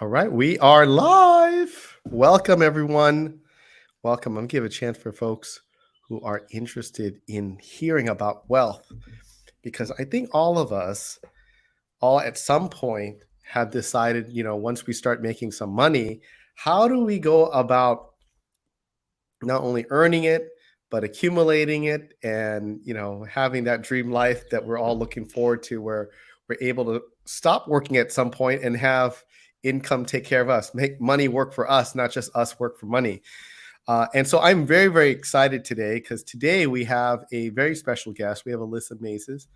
All right, we are live. Welcome, everyone. Welcome. I'm going to give a chance for folks who are interested in hearing about wealth because I think all of us, all at some point, have decided, once we start making some money, how do we go about not only earning it, but accumulating it and, having that dream life that we're all looking forward to where we're able to stop working at some point and have income take care of us, make money work for us, not just us work for money. And so I'm very, very excited today because today we have a very special guest. We have Alissa Maizes.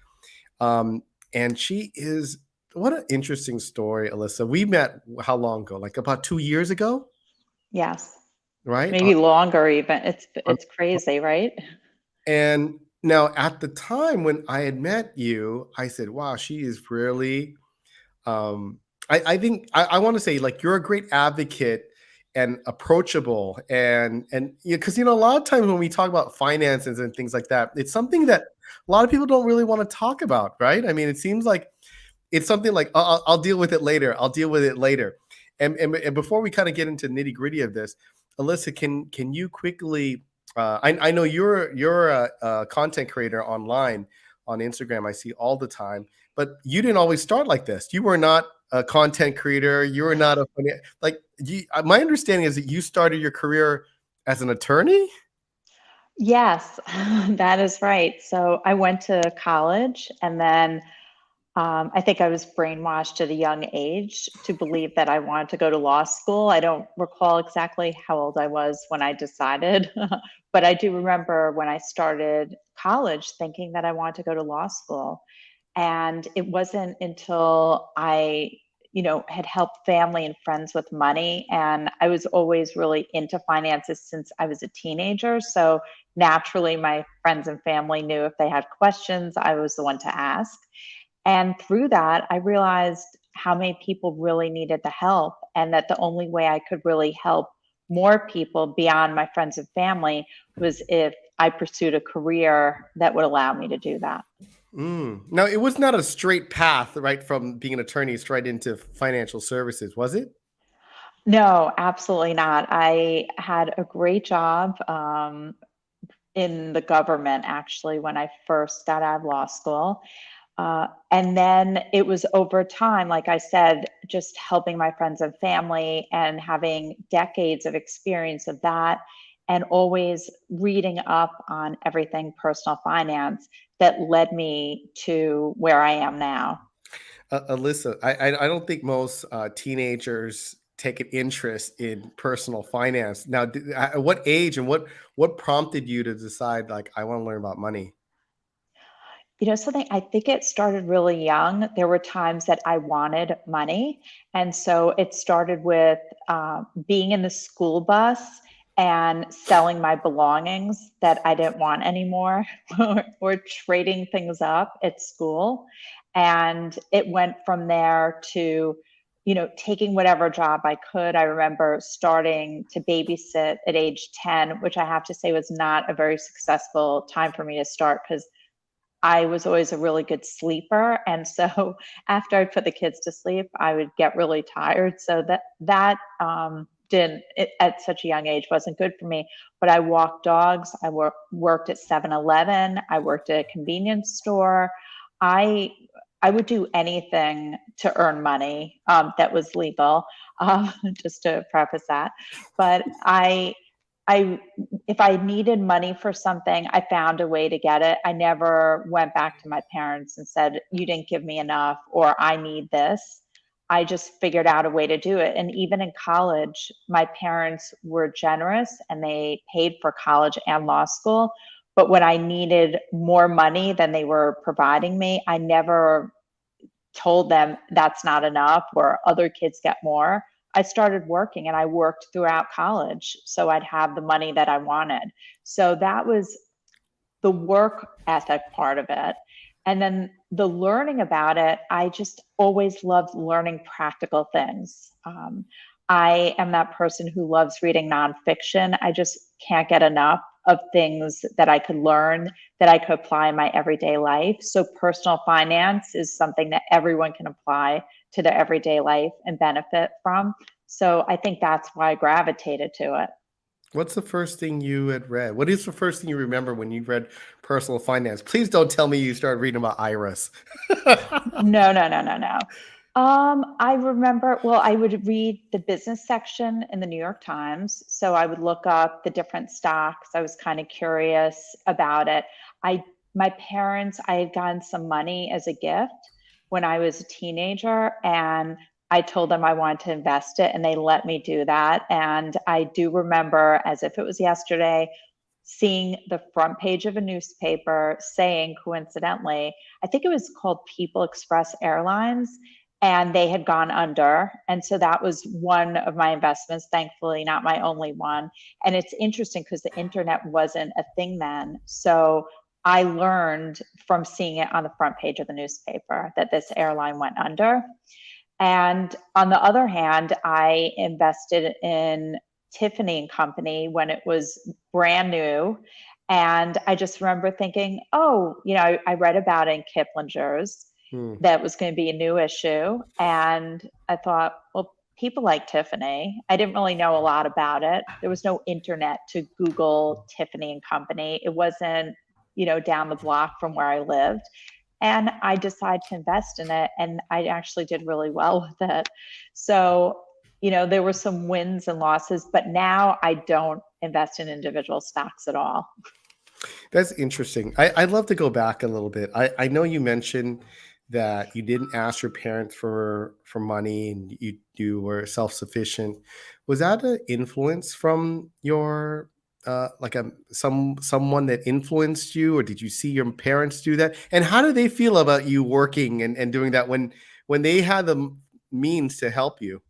And she is, what an interesting story, Alissa. We met how long ago? Like about 2 years ago, Yes, right? maybe longer even. It's crazy, right? And now at the time when I had met you, I said, wow, she is really, I think I want to say like you're a great advocate and approachable and because a lot of times when we talk about finances and things like that, it's something that a lot of people don't really want to talk about, right? I mean, it seems like it's something like I'll deal with it later. I'll deal with it later. And before we kind of get into nitty gritty of this, Alissa, can you quickly? I know you're a content creator online on Instagram. I see all the time, but you didn't always start like this. You were not a content creator. You were not my understanding is that you started your career as an attorney. Yes, that is right. So I went to college and then I think I was brainwashed at a young age to believe that I wanted to go to law school. I don't recall exactly how old I was when I decided, but I do remember when I started college thinking that I wanted to go to law school. And it wasn't until I had helped family and friends with money. And I was always really into finances since I was a teenager. So naturally, my friends and family knew if they had questions, I was the one to ask. And through that, I realized how many people really needed the help, and that the only way I could really help more people beyond my friends and family was if I pursued a career that would allow me to do that. Now, it was not a straight path, right, from being an attorney straight into financial services, was it? No, absolutely not. I had a great job in the government actually when I first got out of law school. And then it was over time, like I said, just helping my friends and family and having decades of experience of that, and always reading up on everything personal finance that led me to where I am now. Alyssa, I don't think most teenagers take an interest in personal finance. Now, at what age and what prompted you to decide like I want to learn about money? Something I think it started really young. There were times that I wanted money. And so it started with being in the school bus and selling my belongings that I didn't want anymore or trading things up at school. And it went from there to taking whatever job I could. I remember starting to babysit at age 10, which I have to say was not a very successful time for me to start because I was always a really good sleeper, and so after I put the kids to sleep, I would get really tired. So that didn't at such a young age wasn't good for me. But I walked dogs. I worked at 7-Eleven. I worked at a convenience store. I I would do anything to earn money that was legal, just to preface that. But I if I needed money for something, I found a way to get it. I never went back to my parents and said, "You didn't give me enough," or "I need this." I just figured out a way to do it. And even in college, my parents were generous and they paid for college and law school. But when I needed more money than they were providing me, I never told them that's not enough or other kids get more. I started working and I worked throughout college so I'd have the money that I wanted. So that was the work ethic part of it. And then the learning about it, I just always loved learning practical things. I am that person who loves reading nonfiction. I just can't get enough of things that I could learn that I could apply in my everyday life. So personal finance is something that everyone can apply to their everyday life and benefit from. So I think that's why I gravitated to it. What's the first thing you had read? What is the first thing you remember when you read personal finance? Please don't tell me you started reading about IRAs. No, no, no, no, no. I remember, well, I would read the business section in the New York Times. So I would look up the different stocks. I was kind of curious about it. I, my parents, I had gotten some money as a gift when I was a teenager, and I told them I wanted to invest it, and they let me do that. And I do remember, as if it was yesterday, seeing the front page of a newspaper saying, coincidentally, I think it was called People Express Airlines, and they had gone under. And so that was one of my investments, thankfully, not my only one. And it's interesting because the internet wasn't a thing then. So I learned from seeing it on the front page of the newspaper that this airline went under. And on the other hand, I invested in Tiffany and Company when it was brand new. And I just remember thinking, oh, I read about it in Kiplinger's Hmm. that was going to be a new issue. And I thought, well, people like Tiffany. I didn't really know a lot about it. There was no internet to Google Tiffany and Company. It wasn't, down the block from where I lived. And I decided to invest in it, and I actually did really well with it. So, there were some wins and losses, but now I don't invest in individual stocks at all. That's interesting. I'd love to go back a little bit. I know you mentioned that you didn't ask your parents for money and you were self-sufficient. Was that an influence from your like someone that influenced you, or did you see your parents do that? And how do they feel about you working and doing that when they had the means to help you?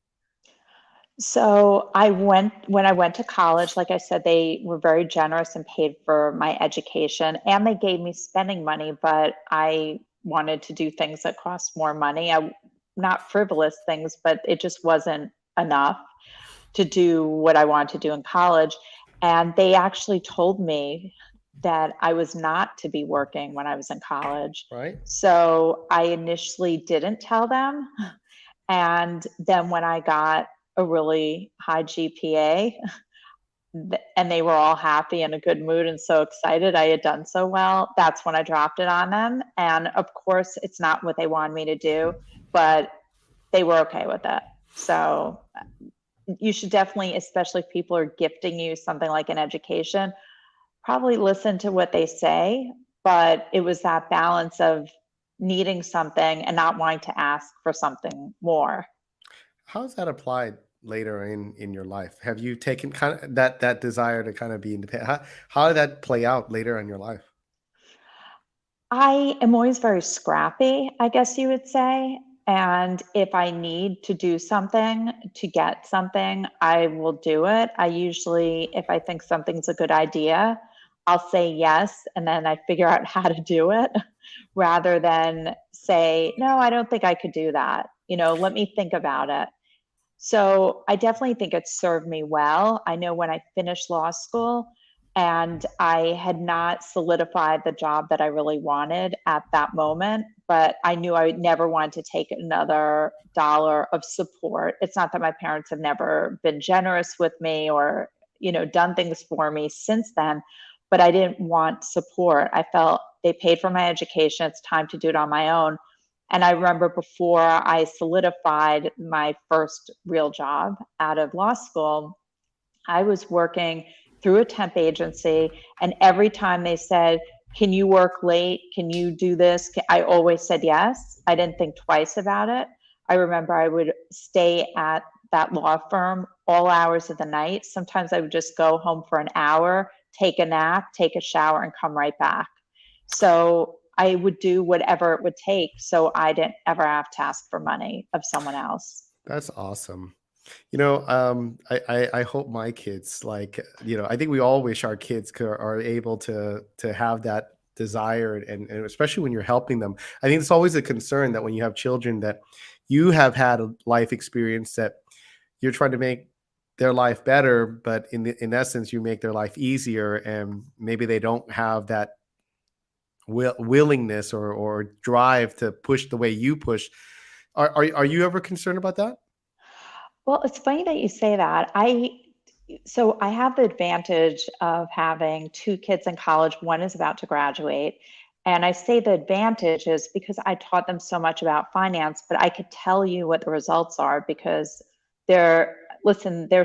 So when I went to college, like I said, they were very generous and paid for my education, and they gave me spending money, but I wanted to do things that cost more money. Not frivolous things, but it just wasn't enough to do what I wanted to do in college. And they actually told me that I was not to be working when I was in college. Right? So I initially didn't tell them. And then when I got a really high GPA, and they were all happy and in a good mood and so excited I had done so well, that's when I dropped it on them. And of course, it's not what they wanted me to do, but they were okay with it. So you should definitely, especially if people are gifting you something like an education, probably listen to what they say. But it was that balance of needing something and not wanting to ask for something more. How's that applied later in your life? Have you taken kind of that desire to kind of be independent? How did that play out later in your life? I am always very scrappy, I guess you would say. And if I need to do something to get something, I will do it. I usually, if I think something's a good idea, I'll say yes, and then I figure out how to do it rather than say, no, I don't think I could do that. Let me think about it. So I definitely think it served me well. I know when I finished law school and I had not solidified the job that I really wanted at that moment, but I knew I never wanted to take another dollar of support. It's not that my parents have never been generous with me or, done things for me since then, but I didn't want support. I felt they paid for my education. It's time to do it on my own. And I remember before I solidified my first real job out of law school, I was working through a temp agency. And every time they said, can you work late? Can you do this? I always said yes. I didn't think twice about it. I remember I would stay at that law firm all hours of the night. Sometimes I would just go home for an hour, take a nap, take a shower, and come right back. So I would do whatever it would take so I didn't ever have to ask for money of someone else. That's awesome. I hope my kids I think we all wish our kids are able to have that desire and especially when you're helping them. I think it's always a concern that when you have children that you have had a life experience that you're trying to make their life better, but in essence, you make their life easier, and maybe they don't have that willingness or drive to push the way you push Are you ever concerned about that? Well, it's funny that you say that. I have the advantage of having two kids in college. One is about to graduate. And I say the advantage is because I taught them so much about finance, but I could tell you what the results are because they're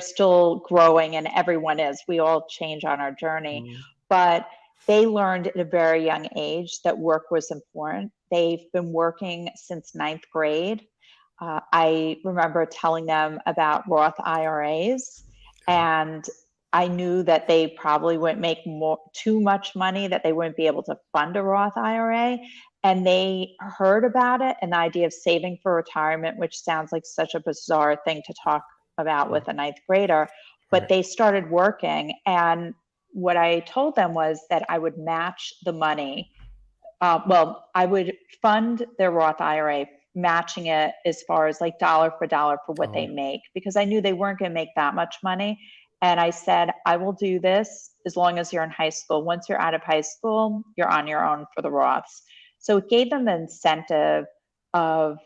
still growing and everyone is. We all change on our journey. Mm, But they learned at a very young age that work was important. They've been working since ninth grade. I remember telling them about Roth IRAs, yeah. and I knew that they probably wouldn't make too much money, that they wouldn't be able to fund a Roth IRA. And they heard about it and the idea of saving for retirement, which sounds like such a bizarre thing to talk about Mm, with a ninth grader. But right. they started working. And what I told them was that I would match the money. I would fund their Roth IRA, matching it as far as like dollar for dollar for what they Oh, make, because I knew they weren't going to make that much money. And I said, I will do this as long as you're in high school. Once you're out of high school, you're on your own for the Roths. So it gave them the incentive of,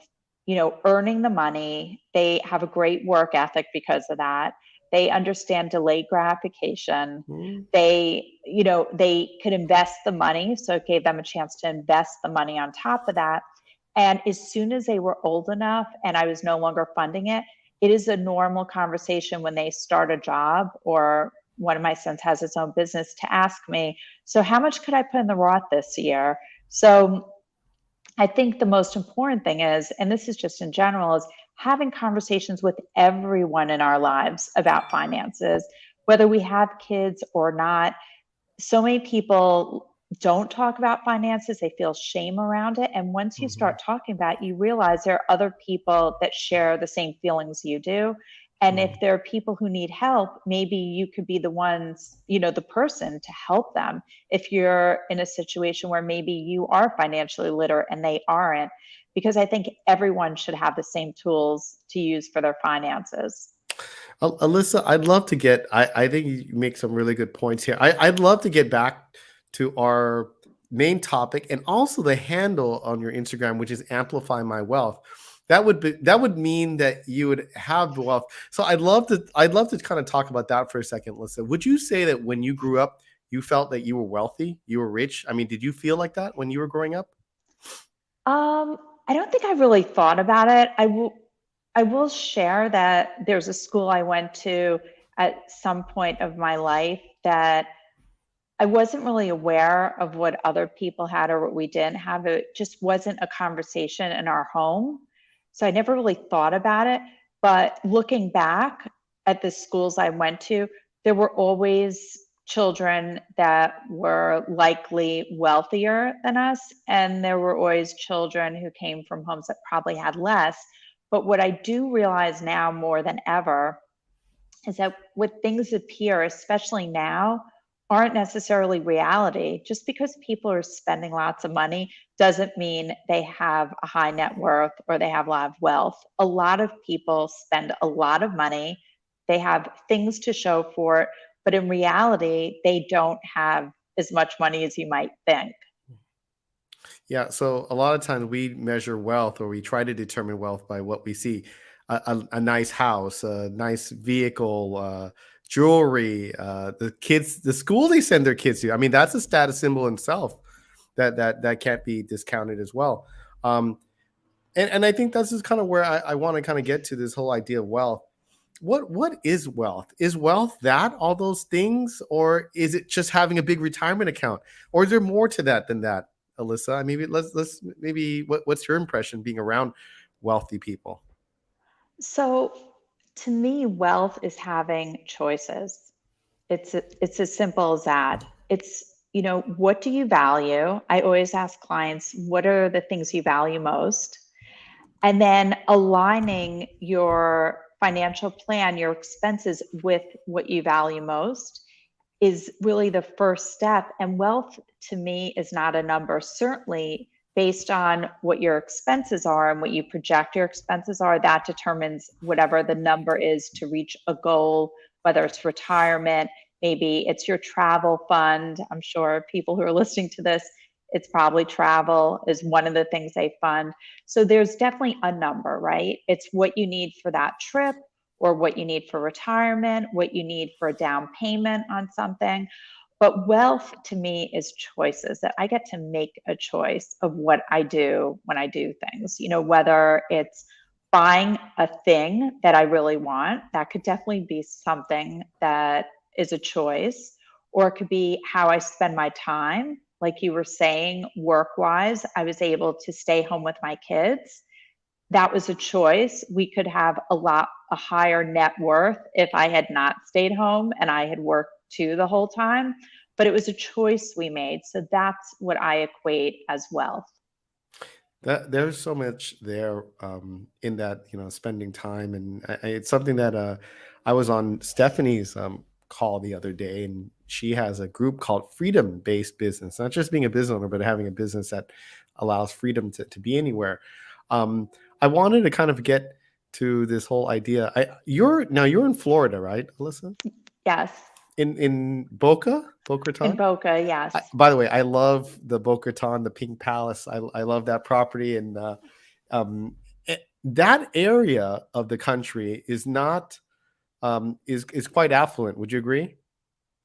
earning the money. They have a great work ethic because of that. They understand delayed gratification. mm, They could invest the money, so it gave them a chance to invest the money on top of that. And as soon as they were old enough and I was no longer funding it, it is a normal conversation when they start a job, or one of my sons has his own business, to ask me, so how much could I put in the Roth this year? So I think the most important thing is, and this is just in general, is having conversations with everyone in our lives about finances, whether we have kids or not. So many people don't talk about finances. They feel shame around it. And once you mhm, start talking about it, you realize there are other people that share the same feelings you do. And if mm. there are people who need help, maybe you could be the ones, the person to help them. If you're in a situation where maybe you are financially literate and they aren't, because I think everyone should have the same tools to use for their finances. Alyssa, I'd love to get. I think you make some really good points here. I'd love to get back to our main topic and also the handle on your Instagram, which is Amplify My Wealth. That would mean that you would have wealth. So I'd love to kind of talk about that for a second, Alyssa. Would you say that when you grew up, you felt that you were wealthy, you were rich? I mean, did you feel like that when you were growing up? Um, I don't think I really thought about it. I will share that there's a school I went to at some point of my life that I wasn't really aware of what other people had or what we didn't have. It just wasn't a conversation in our home. So I never really thought about it. But looking back at the schools I went to, there were always children that were likely wealthier than us. And there were always children who came from homes that probably had less. But what I do realize now more than ever is that what things appear, especially now, aren't necessarily reality. Just because people are spending lots of money doesn't mean they have a high net worth or they have a lot of wealth. A lot of people spend a lot of money, they have things to show for it, but in reality, they don't have as much money as you might think. Yeah, so a lot of times we measure wealth or we try to determine wealth by what we see. A nice house, a nice vehicle, jewelry, the school they send their kids to. I mean, that's a status symbol in itself that can't be discounted as well. Um, and I think this is kind of where I want to kind of get to this whole idea of wealth. What is wealth? Is wealth that all those things, or is it just having a big retirement account, or is there more to that than that, Alyssa? I mean, let's maybe what's your impression being around wealthy people? So, to me, wealth is having choices. It's as simple as that. What do you value? I always ask clients, what are the things you value most? And then aligning your financial plan, your expenses with what you value most is really the first step. And wealth to me is not a number, certainly based on what your expenses are and what you project your expenses are, that determines whatever the number is to reach a goal, whether it's retirement, maybe it's your travel fund. I'm sure people who are listening to this, It's probably travel is one of the things they fund. So there's definitely a number, right? It's what you need for that trip or what you need for retirement, what you need for a down payment on something. But wealth to me is choices, that I get to make a choice of what I do when I do things, whether it's buying a thing that I really want, that could definitely be something that is a choice, or it could be how I spend my time. Like you were saying, work wise, I was able to stay home with my kids. That was a choice. We could have a higher net worth if I had not stayed home and I had worked too the whole time, but it was a choice we made. So that's what I equate as wealth. There's so much there in that, spending time, and it's something that I was on Stephanie's call the other day, and she has a group called Freedom Based Business, not just being a business owner, but having a business that allows freedom to be anywhere. Um, I wanted to kind of get to this whole idea. You're in Florida, right, Alyssa? Yes. In Boca In Raton? Boca, yes. By the way, I love the Boca Raton, the Pink Palace. I love that property, and um, that area of the country is not is quite affluent. Would you agree?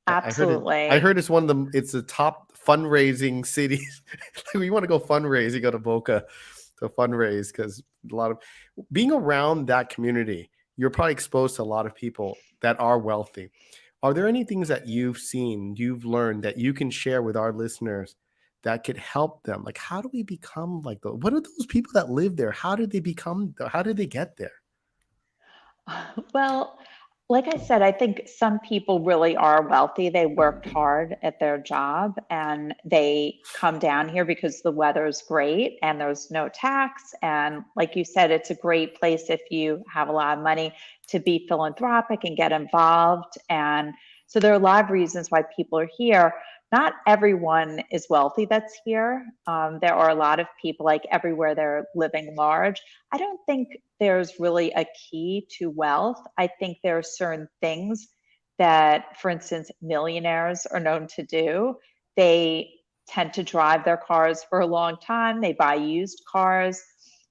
I heard it. I Absolutely. heard it's one of the. It's the top fundraising cities. Like, you want to go fundraise, you go to Boca to fundraise, because a lot of being around that community, you're probably exposed to a lot of people that are wealthy. Are there any things that you've seen, you've learned that you can share with our listeners that could help them? Like, how do we become like the? What are those people that live there? How did they become? How did they get there? Well, like I said, I think some people really are wealthy. They worked hard at their job and they come down here because the weather's great and there's no tax. And like you said, it's a great place if you have a lot of money to be philanthropic and get involved. And so there are a lot of reasons why people are here. Not everyone is wealthy that's here. There are a lot of people, like everywhere, they're living large. I don't think there's really a key to wealth. I think there are certain things that, for instance, millionaires are known to do. They tend to drive their cars for a long time, they buy used cars.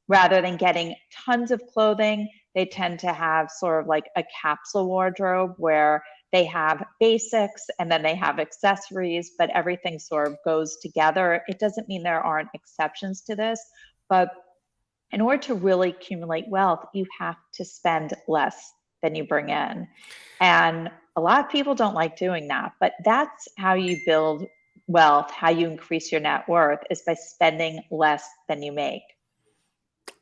Rather than getting tons of clothing, they tend to have sort of like a capsule wardrobe where they have basics and then they have accessories, but everything sort of goes together. It doesn't mean there aren't exceptions to this, but in order to really accumulate wealth, you have to spend less than you bring in. And a lot of people don't like doing that, but that's how you build wealth, how you increase your net worth is by spending less than you make.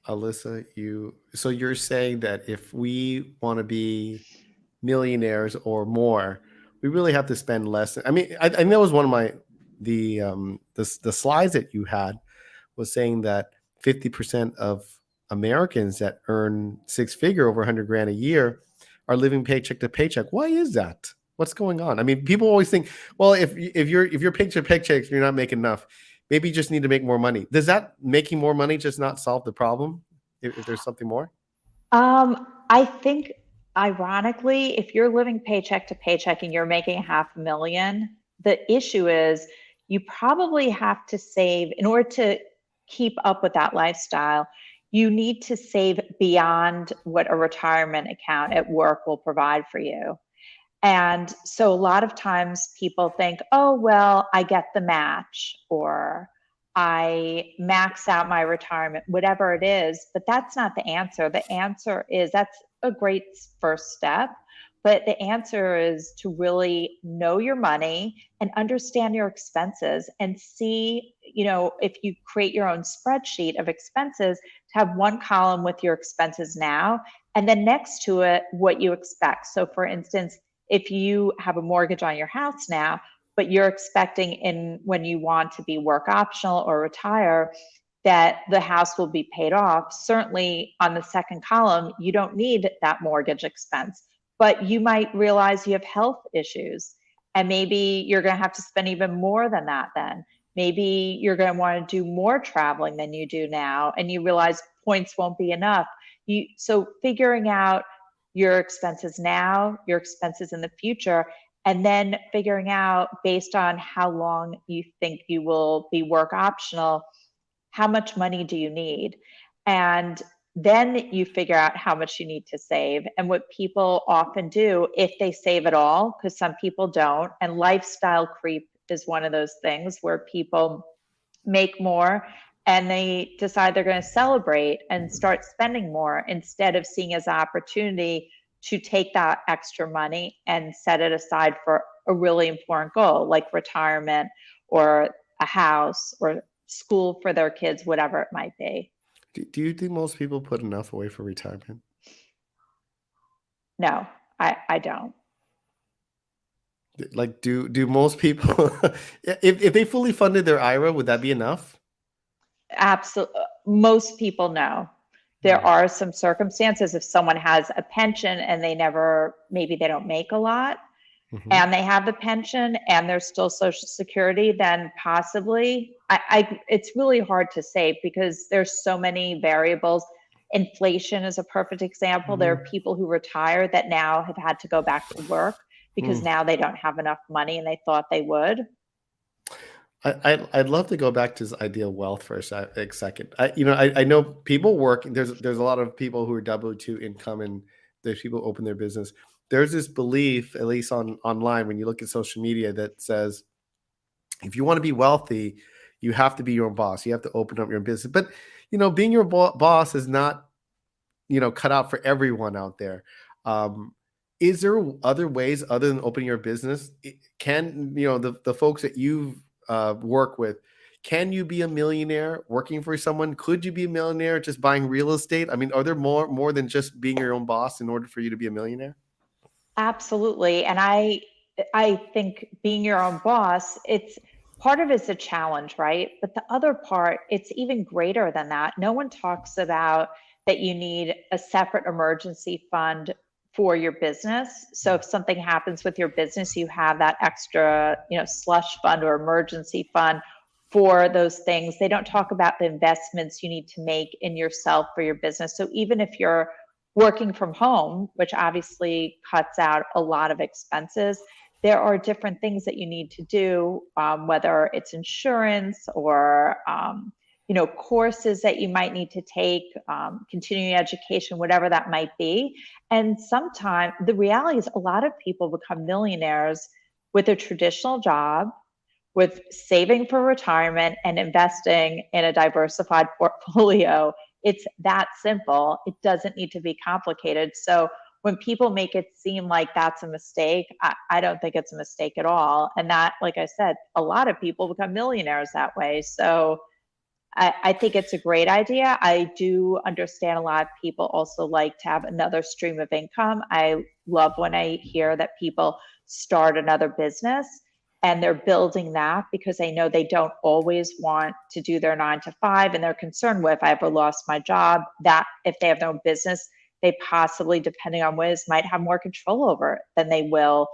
Alyssa, you're saying that if we want to be millionaires or more, we really have to spend less. I mean, I think that was one of my the slides that you had was saying that 50% of Americans that earn six figure over 100 grand a year are living paycheck to paycheck. Why is that? What's going on? I mean, people always think, well, if you're paycheck to paycheck, you're not making enough. Maybe you just need to make more money. Does that making more money just not solve the problem? If there's something more? I think, ironically, if you're living paycheck to paycheck and you're making 500,000, the issue is you probably have to save in order to keep up with that lifestyle. You need to save beyond what a retirement account at work will provide for you. And so a lot of times people think, oh, well, I get the match or I max out my retirement, whatever it is. But that's not the answer. The answer is that's a great first step. But the answer is to really know your money and understand your expenses and see, if you create your own spreadsheet of expenses, to have one column with your expenses now, and then next to it, what you expect. So, for instance, if you have a mortgage on your house now, but you're expecting in when you want to be work optional or retire that the house will be paid off, certainly on the second column, you don't need that mortgage expense, but you might realize you have health issues and maybe you're going to have to spend even more than that then. Maybe you're going to want to do more traveling than you do now and you realize points won't be enough. So figuring out your expenses now, your expenses in the future, and then figuring out based on how long you think you will be work optional, how much money do you need? And then you figure out how much you need to save. And what people often do, if they save at all, because some people don't, and lifestyle creep is one of those things where people make more and they decide they're going to celebrate and start spending more instead of seeing as an opportunity to take that extra money and set it aside for a really important goal like retirement or a house or school for their kids, whatever it might be. Do you think most people put enough away for retirement? No, I don't. Like, do most people, if they fully funded their IRA, would that be enough? Absolutely. Most people know. There Hmm. are some circumstances if someone has a pension and they never, maybe they don't make a lot, Hmm. and they have the pension and there's still social security, then possibly it's really hard to say because there's so many variables. Inflation is a perfect example. There are Hmm. people who retire that now have had to go back to work because Hmm. now they don't have enough money and they thought they would. I'd love to go back to this ideal wealth for a second. I know people work. There's a lot of people who are W-2 income, and there's people who open their business. There's this belief, at least online, when you look at social media, that says if you want to be wealthy, you have to be your own boss. You have to open up your own business. But being your boss is not cut out for everyone out there. Um, is there other ways other than opening your business? Can the folks that you've work with? Can you be a millionaire working for someone? Could you be a millionaire just buying real estate? I mean, are there more than just being your own boss in order for you to be a millionaire? Absolutely. And I think being your own boss, it's part of it's a challenge, right? But the other part, it's even greater than that. No one talks about that you need a separate emergency fund for your business. So if something happens with your business, you have that extra, slush fund or emergency fund for those things. They don't talk about the investments you need to make in yourself for your business. So even if you're working from home, which obviously cuts out a lot of expenses, there are different things that you need to do, whether it's insurance or courses that you might need to take, continuing education, whatever that might be. And sometimes the reality is a lot of people become millionaires with a traditional job, with saving for retirement and investing in a diversified portfolio. It's that simple. It doesn't need to be complicated. So when people make it seem like that's a mistake, I don't think it's a mistake at all. And that, like I said, a lot of people become millionaires that way. So I think it's a great idea. I do understand a lot of people also like to have another stream of income. I love when I hear that people start another business and they're building that because they know they don't always want to do their 9 to 5 and they're concerned with, if I ever lost my job, that if they have their own business, they possibly, depending on what it is, might have more control over it than they will,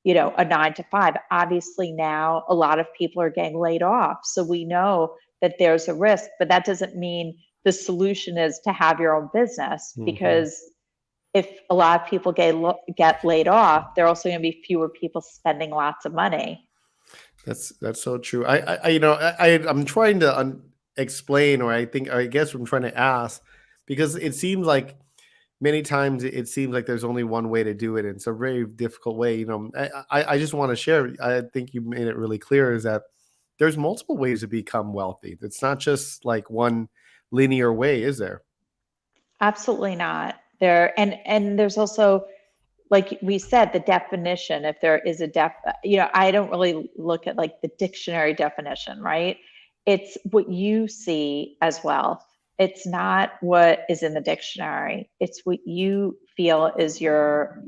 a 9 to 5. Obviously, now a lot of people are getting laid off. So we know that there's a risk, but that doesn't mean the solution is to have your own business Hmm. because if a lot of people get laid off, there are also going to be fewer people spending lots of money. That's so true. I'm trying to explain, or I guess I'm trying to ask, because it seems like many times it seems like there's only one way to do it, and it's a very difficult way. I just want to share. I think you made it really clear is that there's multiple ways to become wealthy. It's not just like one linear way, is there? Absolutely not. And there's also, like we said, the definition, if there is a I don't really look at like the dictionary definition, right? It's what you see as wealth. It's not what is in the dictionary. It's what you feel is your,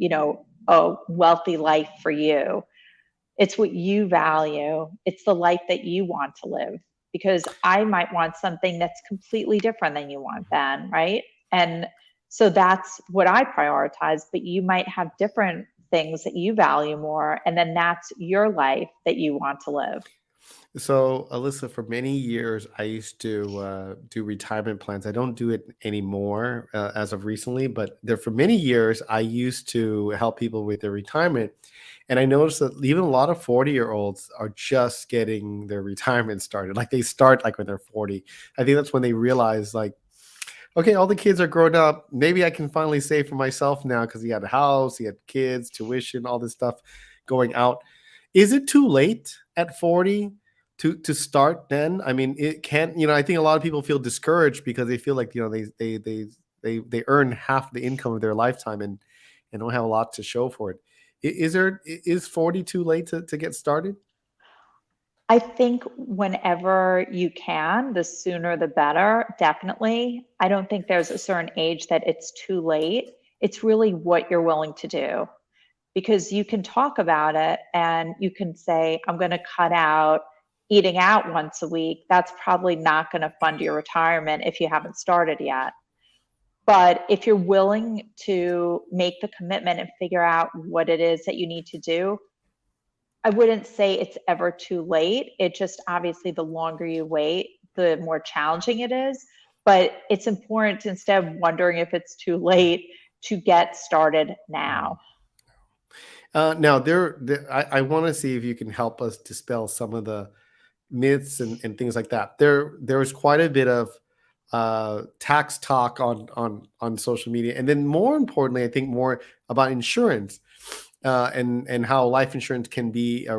a wealthy life for you. It's what you value. It's the life that you want to live. Because I might want something that's completely different than you want, Ben, right? And so that's what I prioritize, but you might have different things that you value more. And then that's your life that you want to live. So, Alyssa, for many years, I used to do retirement plans. I don't do it anymore as of recently, but there for many years, I used to help people with their retirement. And I noticed that even a lot of 40-year-olds are just getting their retirement started. Like they start like when they're 40. I think that's when they realize, like, okay, all the kids are grown up. Maybe I can finally save for myself now because he had a house, he had kids, tuition, all this stuff going out. Is it too late at 40 to start then? I mean, it can't, I think a lot of people feel discouraged because they feel like, they earn half the income of their lifetime and don't have a lot to show for it. Is 40 too late to get started? I think whenever you can, the sooner the better, definitely. I don't think there's a certain age that it's too late. It's really what you're willing to do, because you can talk about it and you can say, I'm going to cut out eating out once a week. That's probably not going to fund your retirement if you haven't started yet. But if you're willing to make the commitment and figure out what it is that you need to do, I wouldn't say it's ever too late. It just, obviously, the longer you wait, the more challenging it is. But it's important to, instead of wondering if it's too late, to get started now. Now, I want to see if you can help us dispel some of the myths and things like that. There was quite a bit of tax talk on social media, and then more importantly, I think more about insurance and how life insurance can be a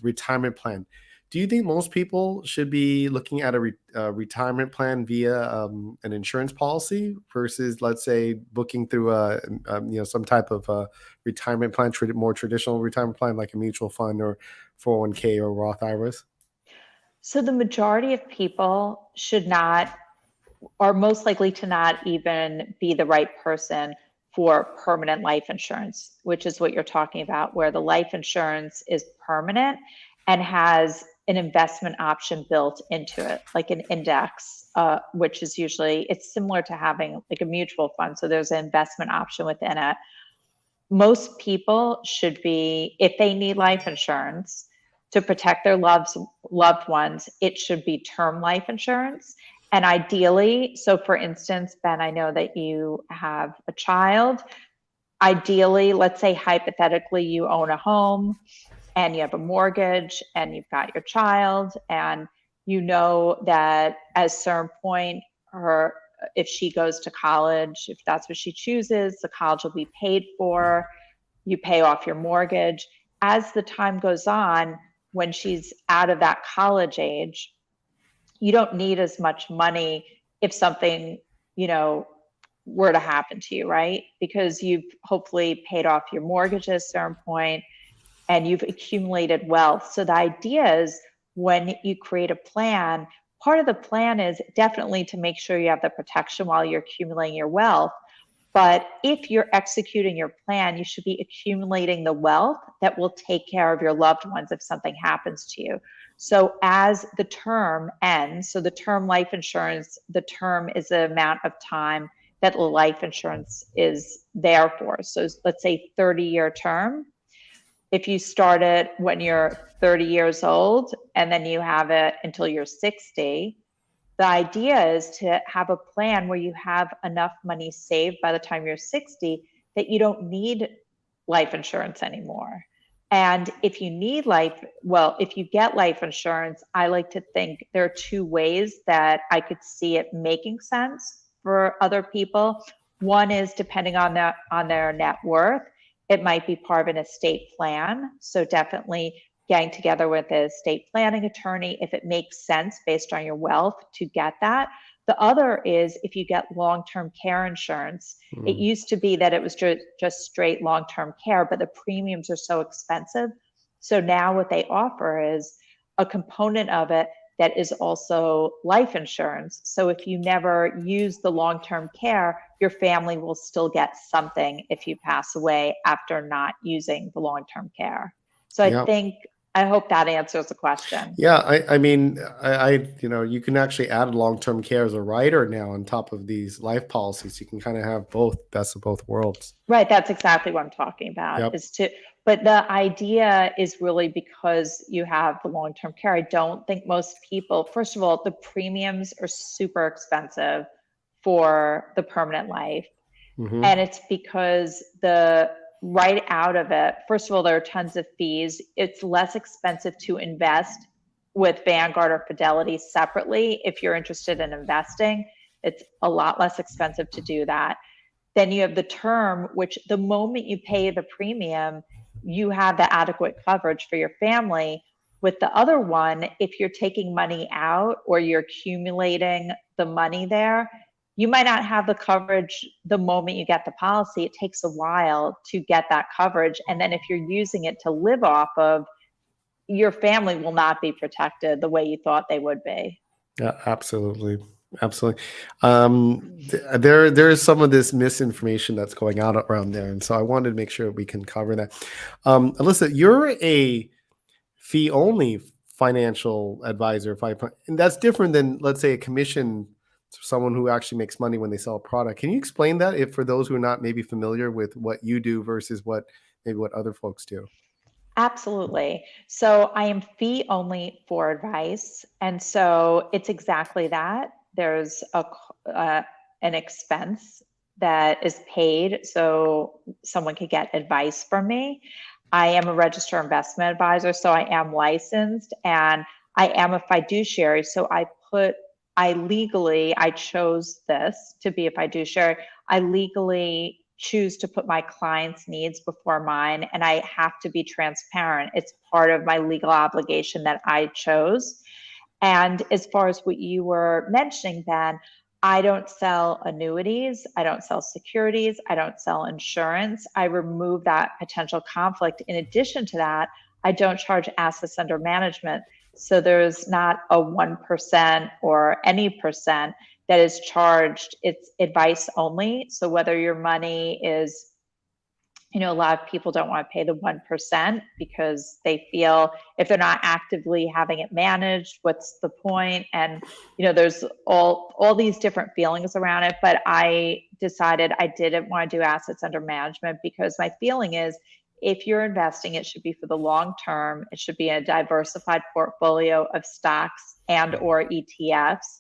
retirement plan. Do you think most people should be looking at a retirement plan via an insurance policy versus, let's say, booking through some type of retirement plan, more traditional retirement plan like a mutual fund or 401k or Roth IRAs? So the majority of people should not, are most likely to not even be the right person for permanent life insurance, which is what you're talking about, where the life insurance is permanent and has an investment option built into it, like an index, which is usually, it's similar to having like a mutual fund. So there's an investment option within it. Most people should be, if they need life insurance to protect their loved ones, it should be term life insurance. And ideally, so for instance, Ben, I know that you have a child. Ideally, let's say hypothetically, you own a home and you have a mortgage and you've got your child, and you know that at a certain point, her, if she goes to college, if that's what she chooses, the college will be paid for. You pay off your mortgage. As the time goes on, when she's out of that college age, you don't need as much money if something, you know, were to happen to you, right? Because you've hopefully paid off your mortgage at a certain point and you've accumulated wealth. So the idea is, when you create a plan, part of the plan is definitely to make sure you have the protection while you're accumulating your wealth. But if you're executing your plan, you should be accumulating the wealth that will take care of your loved ones if something happens to you. So as the term ends, so the term life insurance, the term is the amount of time that the life insurance is there for. So let's say 30-year term. If you start it when you're 30 years old and then you have it until you're 60, the idea is to have a plan where you have enough money saved by the time you're 60 that you don't need life insurance anymore. And if you need if you get life insurance, I like to think there are two ways that I could see it making sense for other people. One is, depending on their net worth, it might be part of an estate plan. So definitely getting together with a estate planning attorney if it makes sense based on your wealth to get that. The other is if you get long-term care insurance. It used to be that it was just straight long-term care, but the premiums are so expensive. So now what they offer is a component of it that is also life insurance. So if you never use the long-term care, your family will still get something if you pass away after not using the long-term care. So I Yeah. think I hope that answers the question. Yeah, I mean, you can actually add long-term care as a rider now on top of these life policies. You can kind of have both, best of both worlds. Right, that's exactly what I'm talking about, Yep. but the idea is really because you have the long-term care. I don't think most people, first of all, the premiums are super expensive for the permanent life. Hmm. And it's because the right out of it, first of all, there are tons of fees. It's less expensive to invest with Vanguard or Fidelity separately. If you're interested in investing, it's a lot less expensive to do that. Then you have the term, which the moment you pay the premium, you have the adequate coverage for your family. With the other one, if you're taking money out or you're accumulating the money there, you might not have the coverage the moment you get the policy. It takes a while to get that coverage. And then if you're using it to live off of, your family will not be protected the way you thought they would be. Yeah, absolutely. Absolutely. There is some of this misinformation that's going out around there. And so I wanted to make sure we can cover that. Alyssa, you're a fee only financial advisor, and that's different than, let's say, a commission to someone who actually makes money when they sell a product. Can you explain that, if for those who are not maybe familiar with what you do versus what other folks do? Absolutely. So I am fee only for advice. And so it's exactly that. There's an expense that is paid so someone could get advice from me. I am a registered investment advisor, so I am licensed, and I am a fiduciary. So I chose this to be a fiduciary. I legally choose to put my clients' needs before mine, and I have to be transparent. It's part of my legal obligation that I chose. And as far as what you were mentioning, Ben, I don't sell annuities, I don't sell securities, I don't sell insurance. I remove that potential conflict. In addition to that, I don't charge assets under management. So there's not a 1% or any percent that is charged. It's advice only. So whether your money is, a lot of people don't want to pay the 1% because they feel if they're not actively having it managed, what's the point? And, there's all these different feelings around it. But I decided I didn't want to do assets under management because my feeling is if you're investing, it should be for the long term. It should be a diversified portfolio of stocks and or ETFs.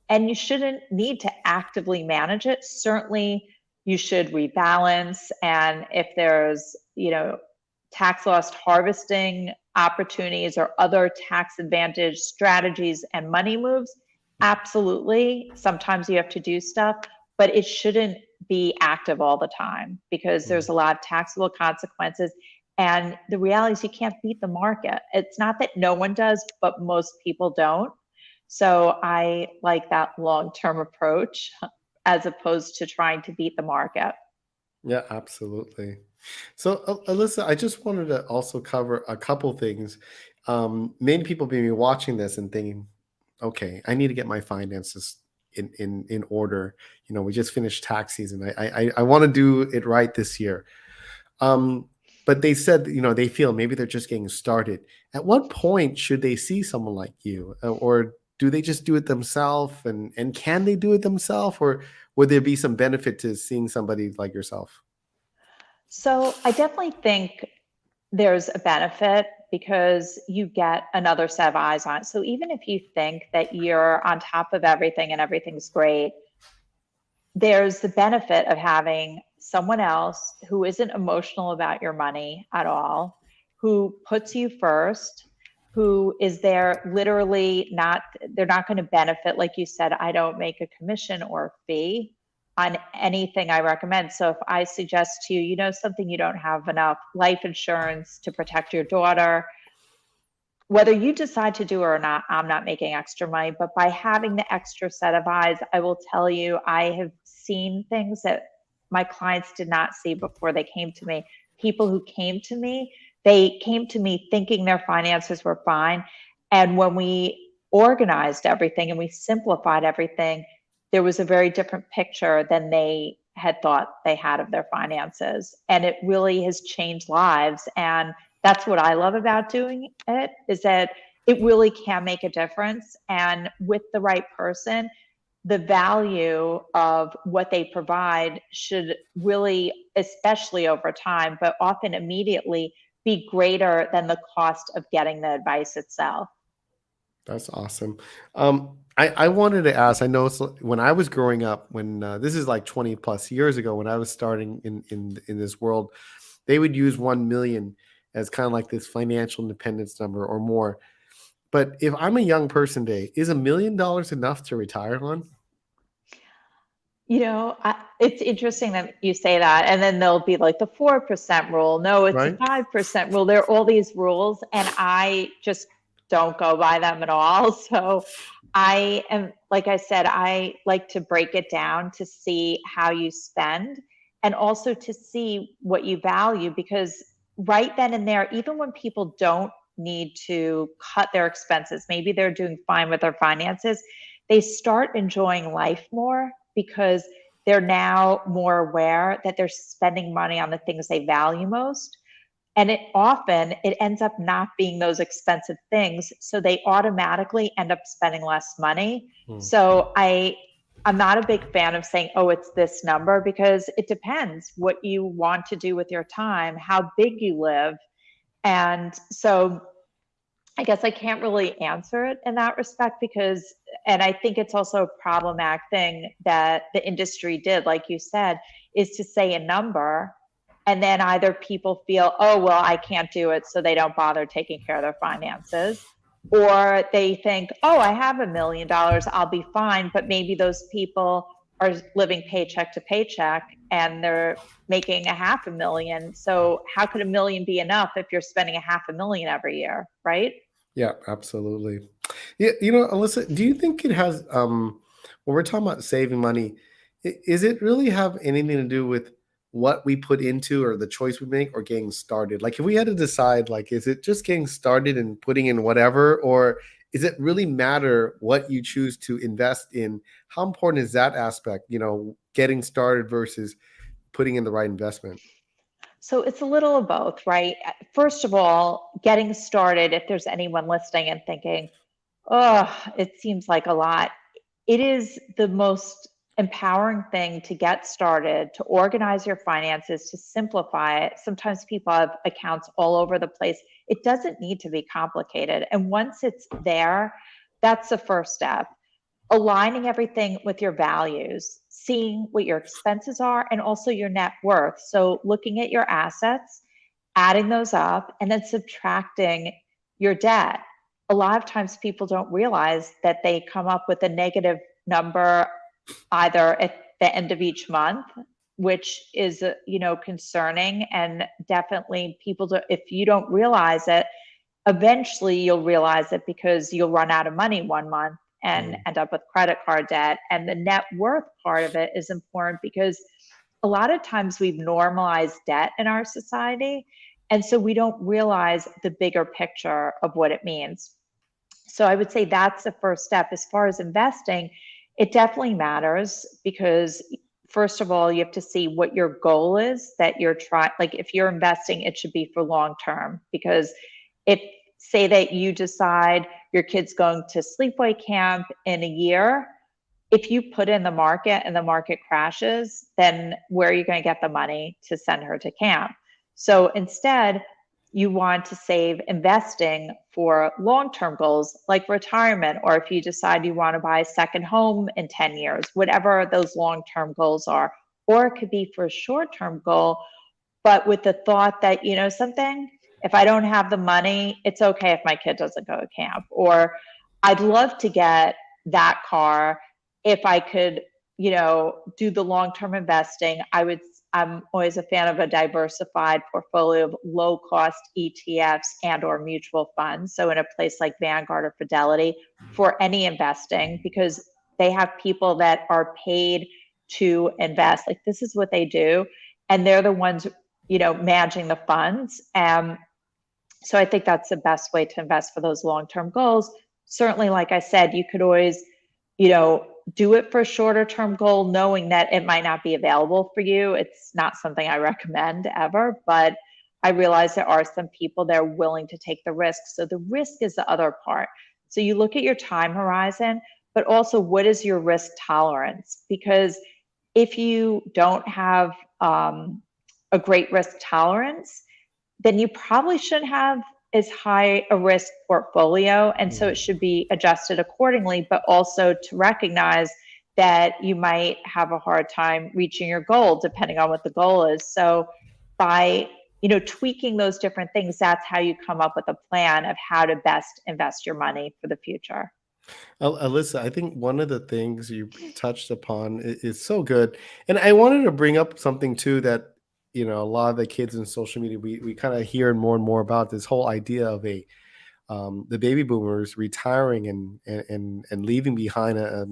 And you shouldn't need to actively manage it. Certainly, you should rebalance. And if there's, tax loss harvesting opportunities or other tax advantage strategies and money moves, absolutely. Sometimes you have to do stuff, but it shouldn't be active all the time because there's a lot of taxable consequences. And the reality is you can't beat the market. It's not that no one does, but most people don't. So I like that long-term approach as opposed to trying to beat the market. Yeah, absolutely. So, Alyssa, I just wanted to also cover a couple things. Many people may be watching this and thinking, okay, I need to get my finances in order. We just finished tax season. I want to do it right this year. Um, but they said, they feel maybe they're just getting started. At what point should they see someone like you, or do they just do it themselves? And can they do it themselves, or would there be some benefit to seeing somebody like yourself? So I definitely think there's a benefit because you get another set of eyes on it. So even if you think that you're on top of everything and everything's great, there's the benefit of having someone else who isn't emotional about your money at all, who puts you first, who is there literally not, they're not going to benefit. Like you said, I don't make a commission or a fee on anything I recommend. So if I suggest to you, something you don't have enough life insurance to protect your daughter, whether you decide to do it or not, I'm not making extra money. But by having the extra set of eyes, I will tell you, I have seen things that my clients did not see before they came to me. People who came to me, they came to me thinking their finances were fine. And when we organized everything and we simplified everything, there was a very different picture than they had thought they had of their finances. And it really has changed lives. And That's what I love about doing it, is that it really can make a difference. And with the right person, the value of what they provide should really, especially over time, but often immediately, be greater than the cost of getting the advice itself. That's awesome. I wanted to ask. I know when I was growing up, when this is like 20 plus years ago, when I was starting in this world, they would use 1 million as kind of like this financial independence number or more. But if I'm a young person today, is $1 million enough to retire on? It's interesting that you say that. And then there'll be like the 4% rule. No, it's a Right? 5% rule. There are all these rules, and I just don't go by them at all. So I am, like I said, I like to break it down to see how you spend and also to see what you value, because right then and there, even when people don't need to cut their expenses, maybe they're doing fine with their finances, they start enjoying life more because they're now more aware that they're spending money on the things they value most. And it ends up not being those expensive things, so they automatically end up spending less money. Hmm. So I'm not a big fan of saying, oh, it's this number, because it depends what you want to do with your time, how big you live. And so I guess I can't really answer it in that respect, because, and I think it's also a problematic thing that the industry did, like you said, is to say a number, and then either people feel, oh, well, I can't do it, so they don't bother taking care of their finances, or they think, oh, I have $1 million, I'll be fine. But maybe those people are living paycheck to paycheck and they're making a half a million. So how could a million be enough if you're spending a half a million every year, right? Yeah, absolutely. Yeah, Alyssa, do you think it has when we're talking about saving money, is it really have anything to do with what we put into or the choice we make or getting started? Like if we had to decide, like, is it just getting started and putting in whatever, or is it really matter what you choose to invest in? How important is that aspect, getting started versus putting in the right investment? So it's a little of both, right? First of all, getting started, if there's anyone listening and thinking, oh, it seems like a lot, it is the most empowering thing to get started, to organize your finances, to simplify it. Sometimes people have accounts all over the place. It doesn't need to be complicated. And once it's there, that's the first step. Aligning everything with your values, seeing what your expenses are and also your net worth. So looking at your assets, adding those up, and then subtracting your debt. A lot of times people don't realize that they come up with a negative number either at the end of each month, which is, concerning. And definitely people do, if you don't realize it, eventually you'll realize it, because you'll run out of money one month and Mm. end up with credit card debt. And the net worth part of it is important, because a lot of times we've normalized debt in our society. And so we don't realize the bigger picture of what it means. So I would say that's the first step. As far as investing, it definitely matters, because first of all, you have to see what your goal is that you're trying. Like if you're investing, it should be for long term, because if, say that you decide your kid's going to sleepaway camp in a year, if you put in the market and the market crashes, then where are you going to get the money to send her to camp? So instead, you want to save investing for long-term goals like retirement, or if you decide you want to buy a second home in 10 years, whatever those long-term goals are. Or it could be for a short-term goal, but with the thought that, something, if I don't have the money, it's okay if my kid doesn't go to camp. Or I'd love to get that car if I could, do the long-term investing. I'm always a fan of a diversified portfolio of low-cost ETFs and or mutual funds. So in a place like Vanguard or Fidelity for any investing, because they have people that are paid to invest. Like this is what they do. And they're the ones, managing the funds. So I think that's the best way to invest for those long-term goals. Certainly, like I said, you could always, do it for a shorter term goal, knowing that it might not be available for you. It's not something I recommend ever, but I realize there are some people that are willing to take the risk. So the risk is the other part. So you look at your time horizon, but also what is your risk tolerance? Because if you don't have a great risk tolerance, then you probably shouldn't have as high a risk portfolio. And so it should be adjusted accordingly, but also to recognize that you might have a hard time reaching your goal depending on what the goal is. So by tweaking those different things, that's how you come up with a plan of how to best invest your money for the future. Alyssa, I think one of the things you touched upon is so good, and I wanted to bring up something too that a lot of the kids in social media we kind of hear more and more about this whole idea of the baby boomers retiring and leaving behind a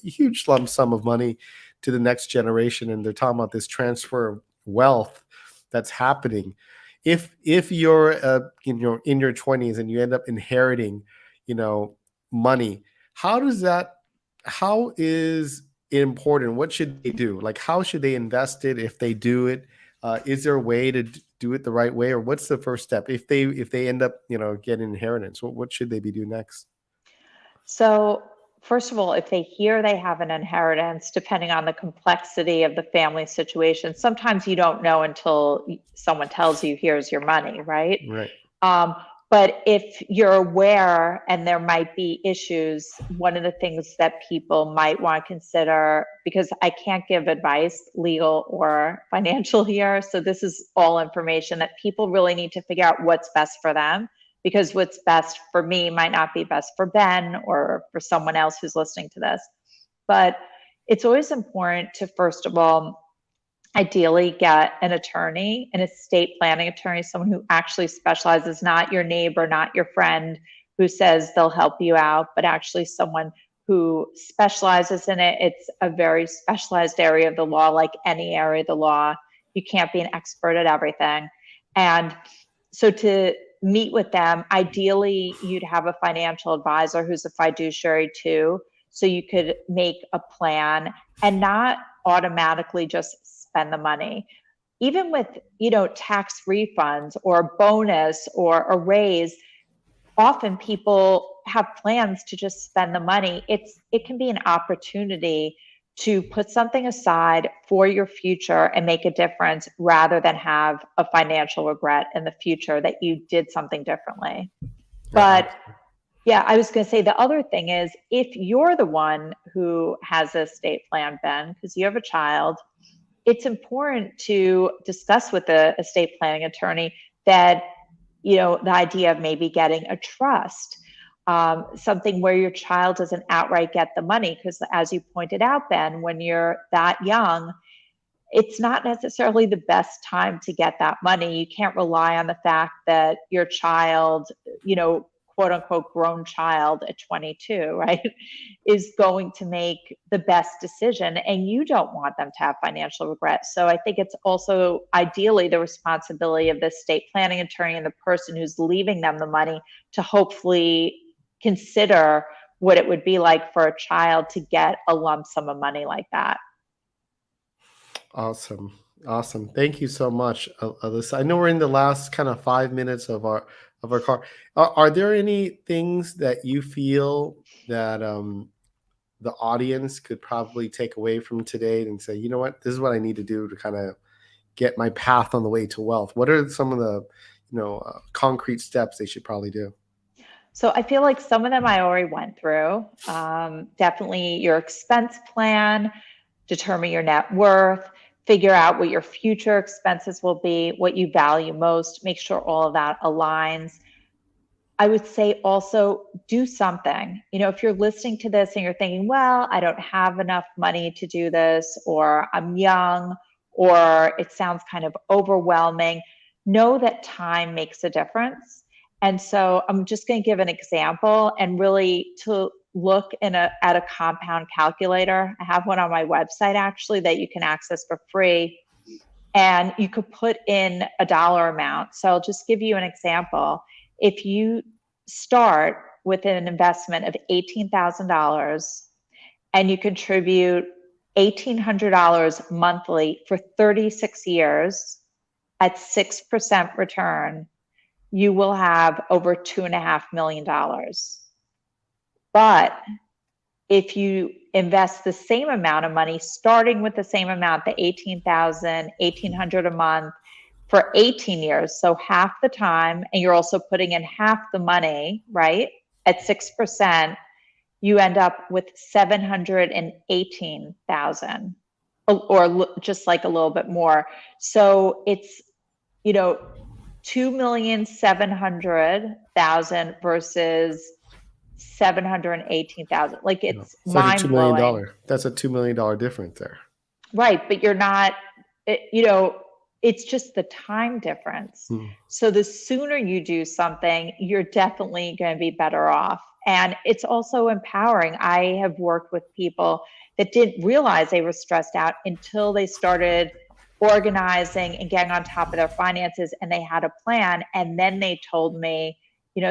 huge lump sum of money to the next generation, and they're talking about this transfer of wealth that's happening. If you're in your 20s and you end up inheriting you know money, how does that how is it important? What should they do? Like, how should they invest it if they do it? Is there a way to do it the right way, or what's the first step if they end up getting inheritance? What should they be doing next? So, first of all, if they hear they have an inheritance, depending on the complexity of the family situation, sometimes you don't know until someone tells you, here's your money, right? Right. Um, but if you're aware and there might be issues, one of the things that people might want to consider, because I can't give advice, legal or financial here, so this is all information that people really need to figure out what's best for them, because what's best for me might not be best for Ben or for someone else who's listening to this. But it's always important to, first of all, ideally get an attorney, an estate planning attorney, someone who actually specializes, not your neighbor, not your friend who says they'll help you out, but actually someone who specializes in it. It's a very specialized area of the law, like any area of the law. You can't be an expert at everything. And so to meet with them, ideally you'd have a financial advisor who's a fiduciary too, so you could make a plan and not automatically just spend the money. Even with tax refunds or bonus or a raise, often people have plans to just spend the money. It can be an opportunity to put something aside for your future and make a difference, rather than have a financial regret in the future that you did something differently. But yeah, I was going to say the other thing is, if you're the one who has a estate plan, Ben, because you have a child, it's important to discuss with the estate planning attorney that, the idea of maybe getting a trust, something where your child doesn't outright get the money. Because as you pointed out, Ben, when you're that young, it's not necessarily the best time to get that money. You can't rely on the fact that your child, quote unquote grown child at 22, right, is going to make the best decision, and you don't want them to have financial regret. So I think it's also ideally the responsibility of the estate planning attorney and the person who's leaving them the money to hopefully consider what it would be like for a child to get a lump sum of money like that. Awesome. Awesome. Thank you so much, Alyssa. I know we're in the last kind of 5 minutes of our car. Are there any things that you feel that the audience could probably take away from today and say, you know what, this is what I need to do to kind of get my path on the way to wealth? What are some of the concrete steps they should probably do? So I feel like some of them I already went through. Definitely your expense plan, determine your net worth, figure out what your future expenses will be, what you value most, make sure all of that aligns. I would say also do something. If you're listening to this and you're thinking, well, I don't have enough money to do this, or I'm young, or it sounds kind of overwhelming, know that time makes a difference. And so I'm just going to give an example, and really to look at a compound calculator. I have one on my website actually that you can access for free, and you could put in a dollar amount. So I'll just give you an example. If you start with an investment of $18,000 and you contribute $1,800 monthly for 36 years, at 6% return, you will have over $2.5 million. But if you invest the same amount of money, starting with the same amount, the 18,000, 1,800 a month for 18 years, so half the time, and you're also putting in half the money, right? At 6%, you end up with 718,000, or just like a little bit more. So it's, 2,700,000 versus 718,000. Like, it's It's like a mind blowing. That's a $2 million difference there. Right, but you're not, it's just the time difference. Hmm. So the sooner you do something, you're definitely going to be better off. And it's also empowering. I have worked with people that didn't realize they were stressed out until they started organizing and getting on top of their finances, and they had a plan. And then they told me,